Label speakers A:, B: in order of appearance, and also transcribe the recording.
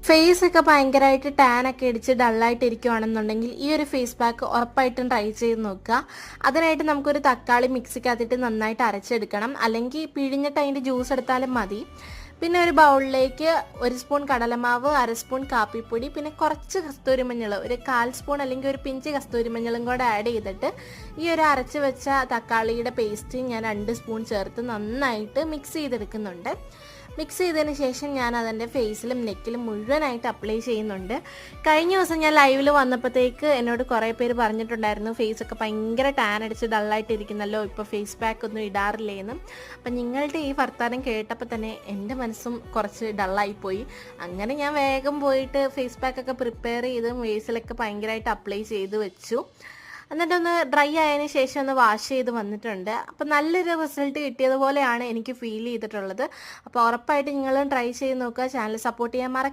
A: Face ഒക്കെ ഭയങ്കരമായിട്ട് tan ഒക്കെ അടിച്ച് ഡള്ളായിട്ട് ഇരിക്കുവാണെന്നുണ്ടെങ്കിൽ ഈ ഒരു ഫേസ് പാക്ക് ഉറപ്പായിട്ടും ട്രൈ ചെയ്ത് നോക്കുക. അതിനായിട്ട് നമുക്കൊരു തക്കാളി മിക്സിക്കകത്തിട്ട് നന്നായിട്ട് അരച്ചെടുക്കണം, അല്ലെങ്കിൽ പിഴിഞ്ഞിട്ട് അതിൻ്റെ ജ്യൂസ് എടുത്താലും മതി. പിന്നെ ഒരു ബൗളിലേക്ക് 1 സ്പൂൺ കടലമാവ്, 1/2 സ്പൂൺ കാപ്പിപ്പൊടി, പിന്നെ കുറച്ച് കസ്തൂരിമഞ്ഞൾ, ഒരു 1/4 സ്പൂൺ അല്ലെങ്കിൽ ഒരു പിഞ്ച് കസ്തൂരിമഞ്ഞളും കൂടെ ആഡ് ചെയ്തിട്ട് ഈ ഒരു അരച്ച് വെച്ച തക്കാളിയുടെ പേസ്റ്റ് ഞാൻ 2 സ്പൂൺ ചേർത്ത് നന്നായിട്ട് മിക്സ് ചെയ്തെടുക്കുന്നുണ്ട്. മിക്സ് ചെയ്തതിന് ശേഷം ഞാൻ അതിൻ്റെ ഫേസിലും നെക്കിലും മുഴുവനായിട്ട് അപ്ലൈ ചെയ്യുന്നുണ്ട്. കഴിഞ്ഞ ദിവസം ഞാൻ ലൈവിൽ വന്നപ്പോഴത്തേക്ക് എന്നോട് കുറേ പേര് പറഞ്ഞിട്ടുണ്ടായിരുന്നു ഫേസൊക്കെ ഭയങ്കര ടാൻ അടിച്ച് ഡള്ളായിട്ട് ഇരിക്കുന്നല്ലോ, ഇപ്പോൾ ഫേസ് പാക്ക് ഒന്നും ഇടാറില്ലേന്ന്. അപ്പം നിങ്ങളുടെ ഈ വർത്താനം കേട്ടപ്പോൾ തന്നെ എൻ്റെ മനസ്സും കുറച്ച് ഡള്ളായിപ്പോയി. അങ്ങനെ ഞാൻ വേഗം പോയിട്ട് ഫേസ് പാക്കൊക്കെ പ്രിപ്പയർ ചെയ്ത് ഫേസിലൊക്കെ ഭയങ്കരമായിട്ട് അപ്ലൈ ചെയ്ത് വെച്ചു. എന്നിട്ടൊന്ന് ഡ്രൈ ആയതിനു ശേഷം ഒന്ന് വാഷ് ചെയ്ത് വന്നിട്ടുണ്ട്. അപ്പോൾ നല്ലൊരു റിസൾട്ട് കിട്ടിയതുപോലെയാണ് എനിക്ക് ഫീൽ ചെയ്തിട്ടുള്ളത്. അപ്പോൾ ഉറപ്പായിട്ട് നിങ്ങളും ട്രൈ ചെയ്ത് നോക്കുക. ചാനൽ സപ്പോർട്ട് ചെയ്യാൻ മറക്കരുത്.